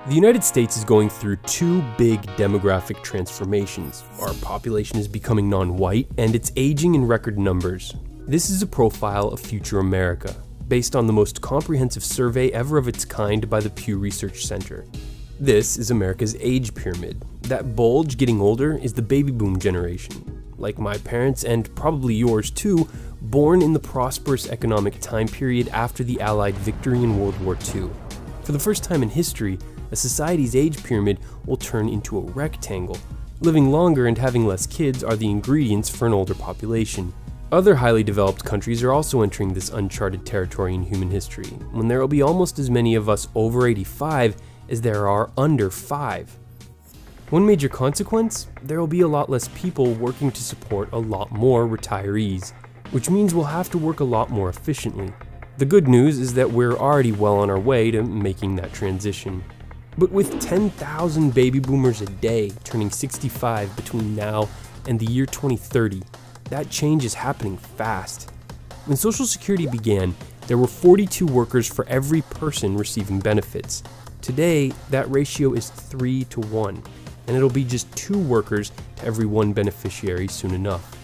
The United States is going through two big demographic transformations. Our population is becoming non-white, and it's aging in record numbers. This is a profile of future America, based on the most comprehensive survey ever of its kind by the Pew Research Center. This is America's age pyramid. That bulge getting older is the baby boom generation. Like my parents, and probably yours too, born in the prosperous economic time period after the Allied victory in World War II. For the first time in history, a society's age pyramid will turn into a rectangle. Living longer and having less kids are the ingredients for an older population. Other highly developed countries are also entering this uncharted territory in human history, when there will be almost as many of us over 85 as there are under 5. One major consequence? There will be a lot less people working to support a lot more retirees, which means we'll have to work a lot more efficiently. The good news is that we're already well on our way to making that transition. But with 10,000 baby boomers a day turning 65 between now and the year 2030, that change is happening fast. When Social Security began, there were 42 workers for every person receiving benefits. Today, that ratio is 3 to 1, and it'll be just 2 workers to every 1 beneficiary soon enough.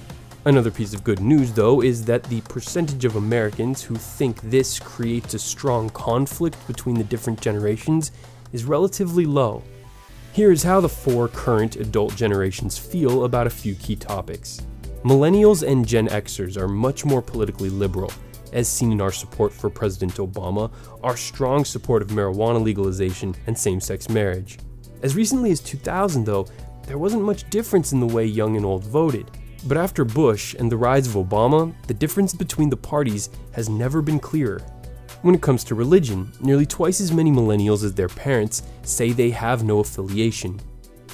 Another piece of good news, though, is that the percentage of Americans who think this creates a strong conflict between the different generations is relatively low. Here is how the 4 current adult generations feel about a few key topics. Millennials and Gen Xers are much more politically liberal, as seen in our support for President Obama, our strong support of marijuana legalization, and same-sex marriage. As recently as 2000, though, there wasn't much difference in the way young and old voted. But after Bush and the rise of Obama, the difference between the parties has never been clearer. When it comes to religion, nearly twice as many millennials as their parents say they have no affiliation.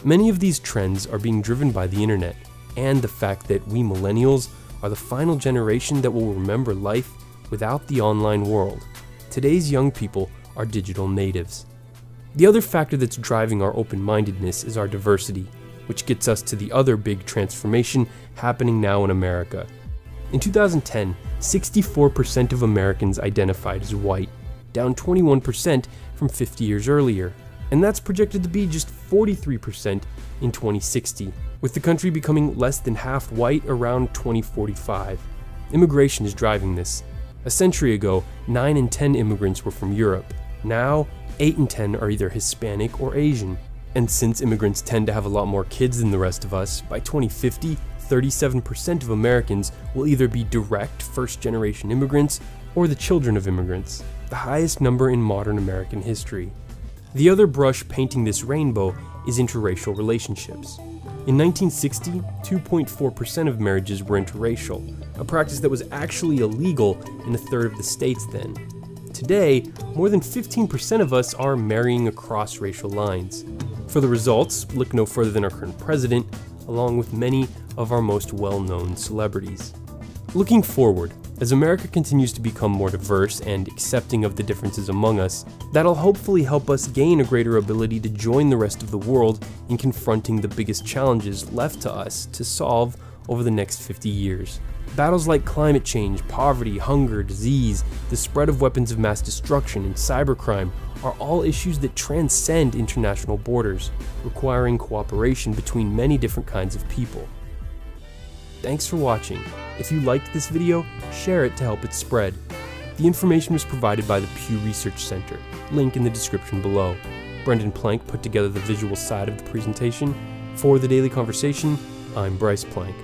Many of these trends are being driven by the internet, and the fact that we millennials are the final generation that will remember life without the online world. Today's young people are digital natives. The other factor that's driving our open-mindedness is our diversity, which gets us to the other big transformation happening now in America. In 2010, 64% of Americans identified as white, down 21% from 50 years earlier. And that's projected to be just 43% in 2060, with the country becoming less than half white around 2045. Immigration is driving this. A century ago, 9 in 10 immigrants were from Europe. Now, 8 in 10 are either Hispanic or Asian. And since immigrants tend to have a lot more kids than the rest of us, by 2050, 37% of Americans will either be direct first-generation immigrants or the children of immigrants, the highest number in modern American history. The other brush painting this rainbow is interracial relationships. In 1960, 2.4% of marriages were interracial, a practice that was actually illegal in a third of the states then. Today, more than 15% of us are marrying across racial lines. For the results, look no further than our current president, along with many of our most well-known celebrities. Looking forward, as America continues to become more diverse and accepting of the differences among us, that'll hopefully help us gain a greater ability to join the rest of the world in confronting the biggest challenges left to us to solve over the next 50 years. Battles like climate change, poverty, hunger, disease, the spread of weapons of mass destruction, and cybercrime are all issues that transcend international borders, requiring cooperation between many different kinds of people. Thanks for watching. If you liked this video, share it to help it spread. The information was provided by the Pew Research Center, link in the description below. Brendan Plank put together the visual side of the presentation. For The Daily Conversation, I'm Bryce Plank.